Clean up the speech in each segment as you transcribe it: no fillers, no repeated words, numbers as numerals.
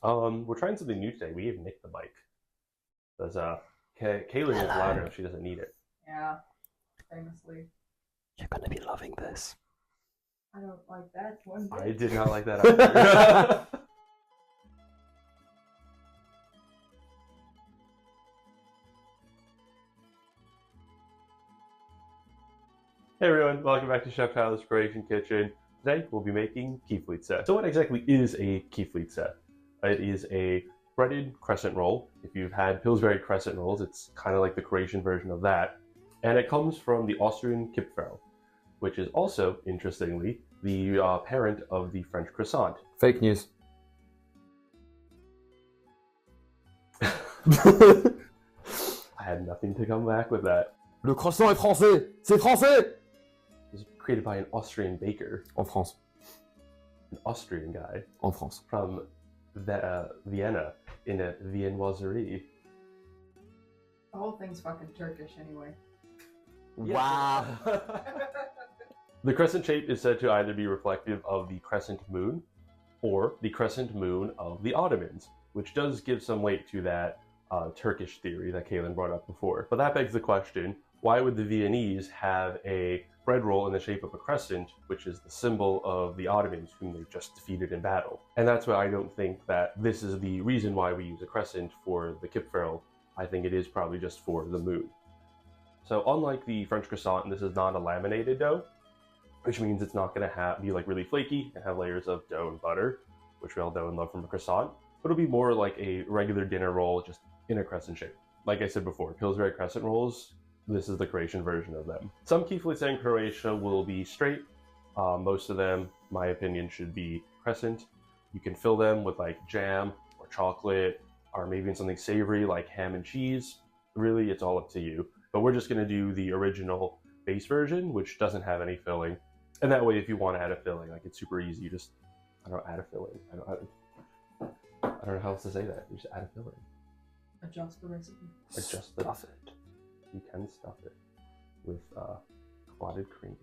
We're trying something new today. We have Nick the mic. Because Kaylin is loud enough, she doesn't need it. Yeah, famously. You're gonna be loving this. I don't like that one bit. I did not like that either. Hey everyone, welcome back to Chef Tyler's Croatian Kitchen. Today we'll be making kiflice. So what exactly is a kiflice? It is a breaded crescent roll. If you've had Pillsbury Crescent Rolls, it's kind of like the Croatian version of that. And it comes from the Austrian kipferl, which is also, interestingly, the parent of the French croissant. Fake news. I had nothing to come back with that. Le croissant est français. C'est français. It was created by an Austrian baker. En France. An Austrian guy. En France. From Vienna, in a viennoiserie. The whole thing's fucking Turkish anyway. Wow. The crescent shape is said to either be reflective of the crescent moon or the crescent moon of the Ottomans, which does give some weight to that Turkish theory that Kaylin brought up before. But that begs the question, why would the Viennese have a bread roll in the shape of a crescent, which is the symbol of the Ottomans whom they just defeated in battle? And that's why I don't think that this is the reason why we use a crescent for the kipferl. I think it is probably just for the moon. So unlike the French croissant, this is not a laminated dough, which means it's not going to be like really flaky and have layers of dough and butter, which we all know and love from a croissant. But it'll be more like a regular dinner roll, just in a crescent shape. Like I said before, Pillsbury Crescent Rolls, this is the Croatian version of them. Some kiflice in Croatia will be straight. Most of them, my opinion, should be crescent. You can fill them with like jam or chocolate, or maybe something savory like ham and cheese. Really, it's all up to you. But we're just going to do the original base version, which doesn't have any filling. And that way, if you want to add a filling, like it's super easy. You just, I don't add a filling. I don't know how else to say that. You just add a filling. Adjust the recipe. Adjust the stuff it. You can stuff it with clotted cream.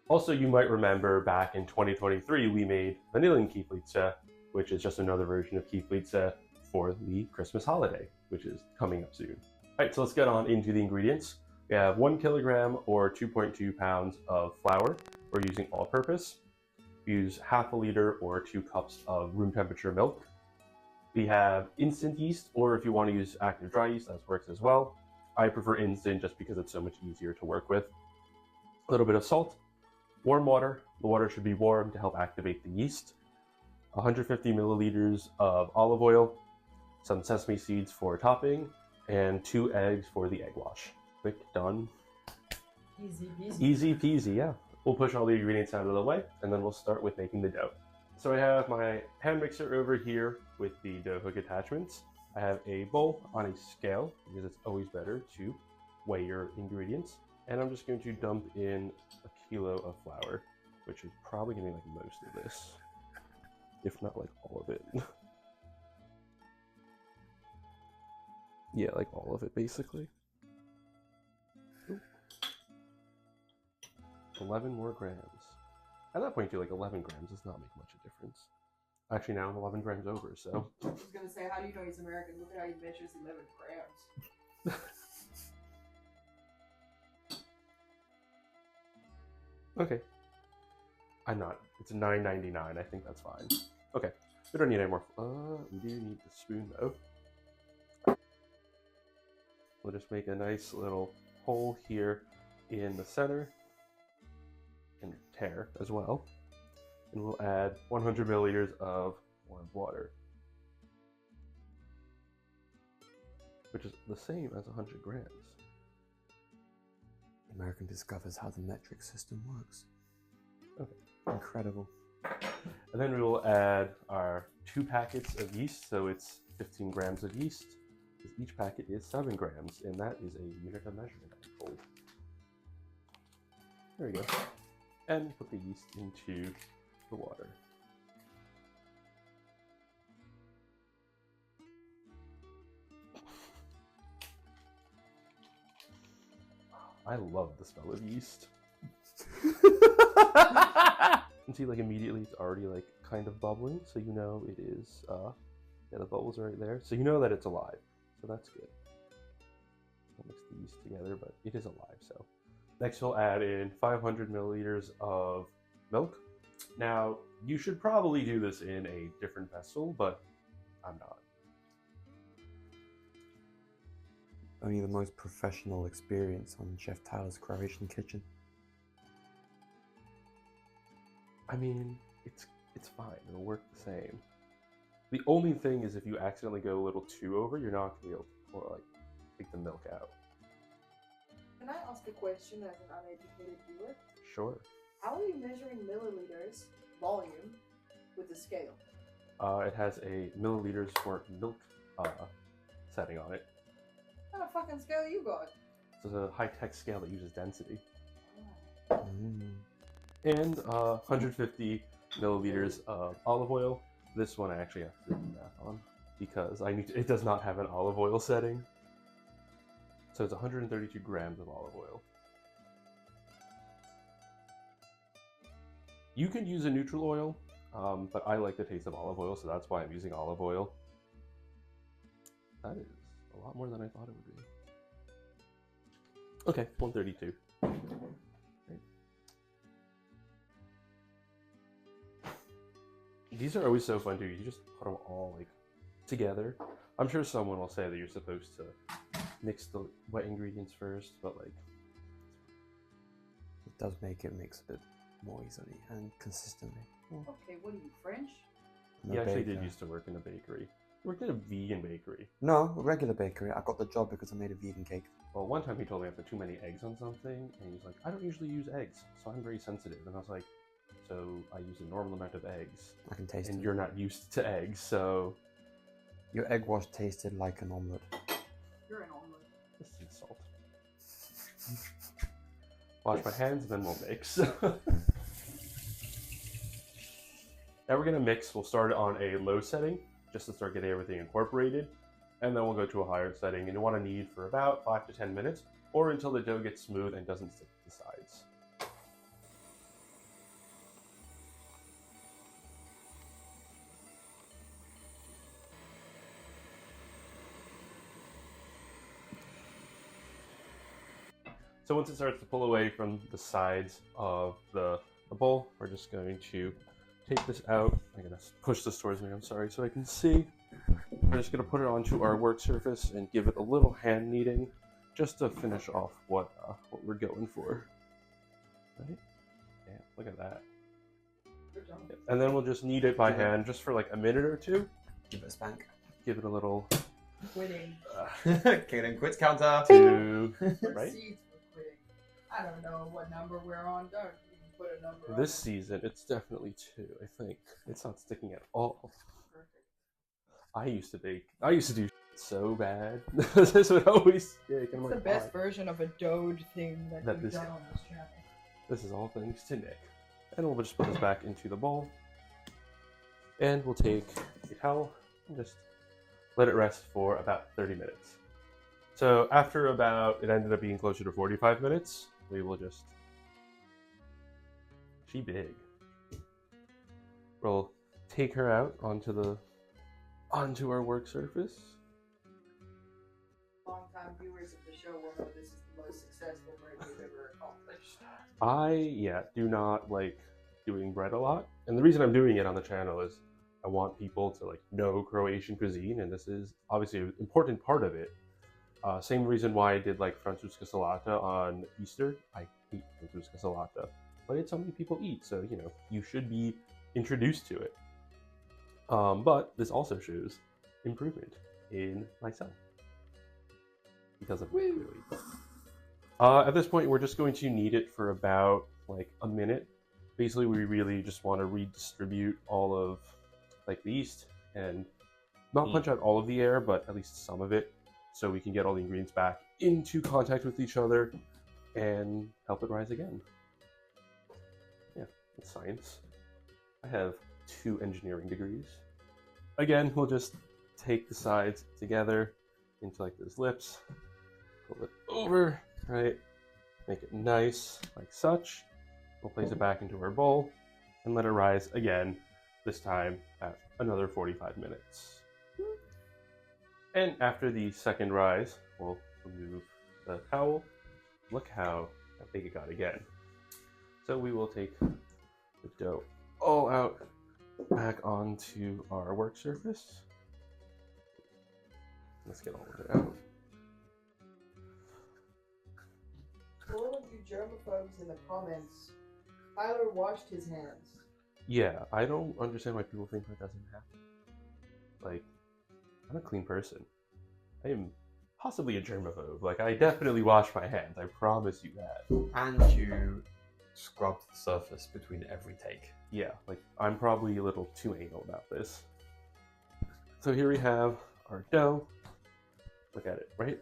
Also, you might remember back in 2023, we made vanillian kiflice, which is just another version of kiflice for the Christmas holiday, which is coming up soon. All right, so let's get on into the ingredients. We have 1 kilogram or 2.2 pounds of flour. We're using all-purpose. Use half a liter or 2 cups of room temperature milk. We have instant yeast, or if you want to use active dry yeast, that works as well. I prefer instant just because it's so much easier to work with. A little bit of salt, warm water. The water should be warm to help activate the yeast. 150 milliliters of olive oil, some sesame seeds for topping, and 2 eggs for the egg wash. Quick, done. Easy peasy. Easy peasy, yeah. We'll push all the ingredients out of the way, and then we'll start with making the dough. So I have my hand mixer over here with the dough hook attachments. I have a bowl on a scale, because it's always better to weigh your ingredients. And I'm just going to dump in a kilo of flour, which is probably going to be like most of this, if not like all of it. Yeah, like all of it basically. 11 more grams. At that point, like 11 grams does not make much of a difference. Actually, now I'm 11 grams over, so. I was gonna say, how do you know he's American? Look at how he measures 11 grams. Okay. I'm not. It's $9.99. I think that's fine. Okay. We don't need any more. We do need the spoon though. We'll just make a nice little hole here in the center and tear as well. And we'll add 100 milliliters of warm water, which is the same as 100 grams. American discovers how the metric system works. Okay. Incredible. And then we will add our 2 packets of yeast, so it's 15 grams of yeast, because each packet is 7 grams, and that is a unit of measurement. There we go. And put the yeast into the water. I love the smell of yeast. And see, like immediately it's already like kind of bubbling, so you know it is, yeah, the bubbles are right there, so you know that it's alive, so that's good. I'll mix the yeast together, but it is alive, so. Next we'll add in 500 milliliters of milk. Now, you should probably do this in a different vessel, but I'm not. Only the most professional experience on Chef Tyler's Croatian kitchen. I mean, it's fine. It'll work the same. The only thing is if you accidentally go a little too over, you're not going to be able to pour, like, take the milk out. Can I ask a question as an uneducated viewer? Sure. How are you measuring milliliters volume with the scale? It has a milliliters for milk setting on it. What kind of fucking scale you got? It's a high-tech scale that uses density. Mm. And 150 milliliters of olive oil. This one I actually have to do the math on because it does not have an olive oil setting. So it's 132 grams of olive oil. You can use a neutral oil, but I like the taste of olive oil, so that's why I'm using olive oil. That is a lot more than I thought it would be. Okay, 132. Right. These are always so fun too. You just put them all like together. I'm sure someone will say that you're supposed to mix the wet ingredients first, but like It does make it mix a bit more easily and consistently. Okay, what are you, French? he actually did used to work in a bakery. He worked in a vegan bakery. No, a regular bakery. I got the job because I made a vegan cake. Well, one time he told me I put too many eggs on something, and he's like, I don't usually use eggs, so I'm very sensitive. And I was like, so I use a normal amount of eggs, I can taste and it. you're not used to eggs, so Your egg wash tasted like an omelette. You're an omelet. this is salt. Wash my hands, and then we'll mix. Now we're gonna mix. We'll start on a low setting, just to start getting everything incorporated, and then we'll go to a higher setting. And you want to knead for about 5 to 10 minutes, or until the dough gets smooth and doesn't stick to the sides. So once it starts to pull away from the sides of the bowl, we're just going to take this out. I'm going to push this towards me, I'm sorry, so I can see. We're just going to put it onto our work surface and give it a little hand kneading just to finish off what we're going for. Right? Yeah, look at that. Good job. And then we'll just knead it by hand just for like a minute or two. Give it a spank. Give it a little Quitting. Kidding, quits counter. to, right? Proceeds for quitting. I don't know what number we're on. Don't even put a number on This it. season, it's definitely 2, I think. It's not sticking at all. Perfect. I used to do so bad. This would always stick. It's the best version of a Doge thing that That you've is- done on this channel. This is all thanks to Nick. And we'll just put this back into the bowl. And we'll take a towel and just let it rest for about 30 minutes. So after it ended up being closer to 45 minutes, we will just, she big. We'll take her out onto our work surface. Long-time viewers of the show will know this is the most successful break we've ever accomplished. I do not like doing bread a lot, and the reason I'm doing it on the channel is I want people to like know Croatian cuisine, and this is obviously an important part of it. Same reason why I did like Francuska salata on Easter. I hate Francuska salata, but it's something people eat, so you know you should be introduced to it. But this also shows improvement in myself because of it, really. At this point, we're just going to knead it for about like a minute. Basically, we really just want to redistribute all of like the yeast and not punch out all of the air, but at least some of it, so we can get all the ingredients back into contact with each other and help it rise again. Yeah, it's science. I have 2 engineering degrees. Again, we'll just take the sides together into like those lips, pull it over, right? Make it nice, like such. We'll place it back into our bowl and let it rise again this time at another 45 minutes. And after the second rise, we'll remove the towel. Look how big it got again. So we will take the dough all out back onto our work surface. Let's get all of it out. For all of you germaphobes in the comments, Tyler washed his hands. Yeah, I don't understand why people think that doesn't happen. Like, I'm a clean person. I am possibly a germaphobe. Like, I definitely wash my hands. I promise you that. And you scrubbed the surface between every take. Yeah, like, I'm probably a little too anal about this. So here we have our dough. Look at it, right?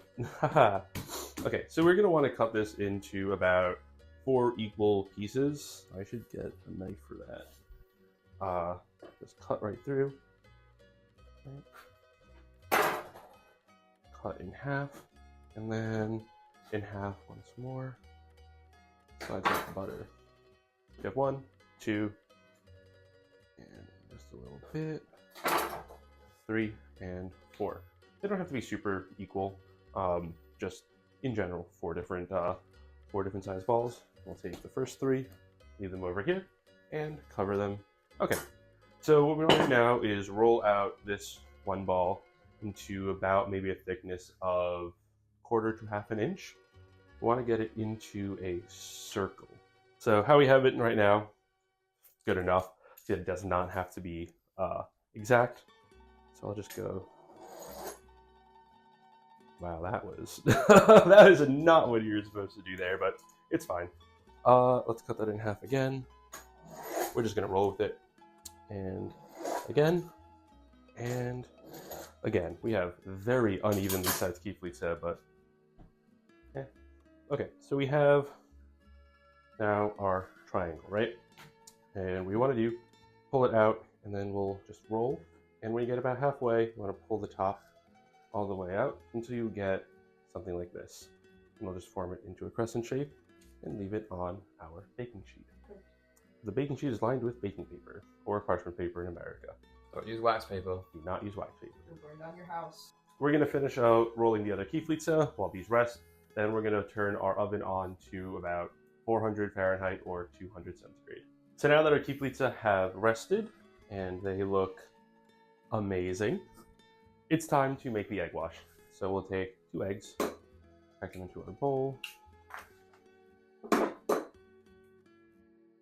Okay, so we're going to want to cut this into about 4 equal pieces. I should get a knife for that. Just cut right through. Cut in half, and then in half once more. Slides out the butter. You have 1, 2, and just a little bit. 3 and 4. They don't have to be super equal. Just in general, 4 different size balls. We'll take the first 3, leave them over here, and cover them. Okay. So what we want to do now is roll out this one ball into about maybe a thickness of 1/4 to 1/2 inch. We want to get it into a circle. So how we have it right now, good enough. It does not have to be exact. So I'll just go. Wow, that was that is not what you were supposed to do there, but it's fine. Let's cut that in half again. We're just gonna roll with it, and again, and again. We have very unevenly sized kiflice, but yeah. Okay, so we have now our triangle, right? And we want to do pull it out, and then we'll just roll. And when you get about halfway, you want to pull the top all the way out until you get something like this. And we'll just form it into a crescent shape and leave it on our baking sheet. The baking sheet is lined with baking paper or parchment paper in America. Don't use wax paper. Do not use wax paper. You'll burn down your house. We're going to finish out rolling the other kiflice while these rest. Then we're going to turn our oven on to about 400 Fahrenheit or 200 centigrade. So now that our kiflice have rested and they look amazing, it's time to make the egg wash. So we'll take 2 eggs, pack them into our bowl,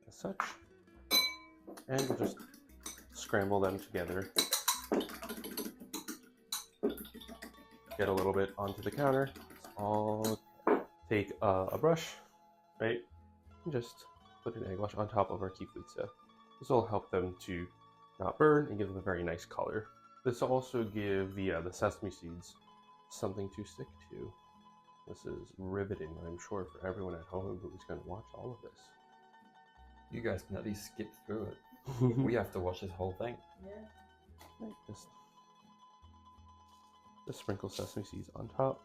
as such, and we'll just scramble them together. Get a little bit onto the counter. I'll take a brush, right, and just put an egg wash on top of our kiflice. This will help them to not burn and give them a very nice color. This will also give the sesame seeds something to stick to. This is riveting, I'm sure, for everyone at home who's going to watch all of this. You guys can at least skip through it. We have to watch this whole thing. Yeah. Right, just sprinkle sesame seeds on top.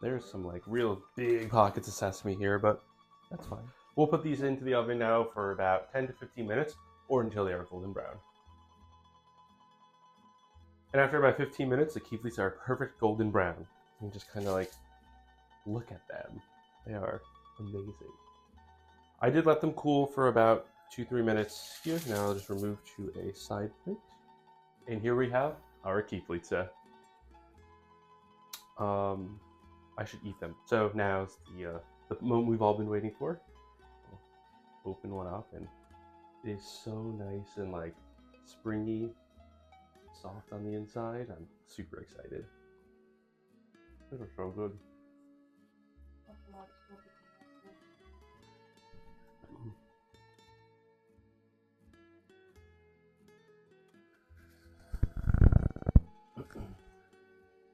There's some like real big pockets of sesame here, but that's fine. We'll put these into the oven now for about 10 to 15 minutes or until they are golden brown. And after about 15 minutes, the kiflice are perfect golden brown. You can just kind of like look at them. They are amazing. I did let them cool for about 2-3 minutes here. Now I'll just remove to a side plate. And here we have our kiflice. I should eat them. So now's the moment we've all been waiting for. I'll open one up, and it is so nice and like springy, soft on the inside. I'm super excited. These are so good.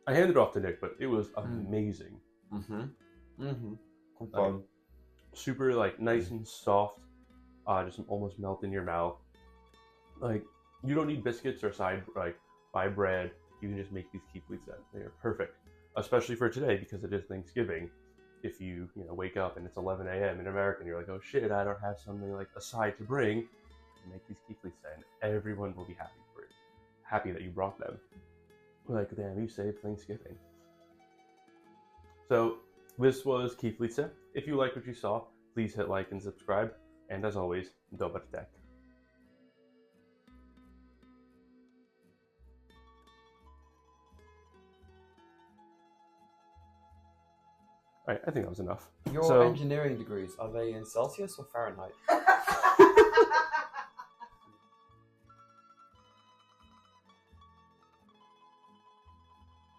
I handed it off to Nick, but it was amazing. Super like nice and soft, just almost melt in your mouth. Like, you don't need biscuits or buy bread. You can just make these kiflice. They are perfect, especially for today because it is Thanksgiving. If you wake up and it's 11 a.m. in America and you're like, oh shit, I don't have something like a side to bring. to make these kiflice, and everyone will be happy for it. Happy that you brought them. Like, damn, you saved Thanksgiving. So, this was Kiflice. If you liked what you saw, please hit like and subscribe. And as always, dobar tek. Alright, I think that was enough. Your So- engineering degrees, are they in Celsius or Fahrenheit?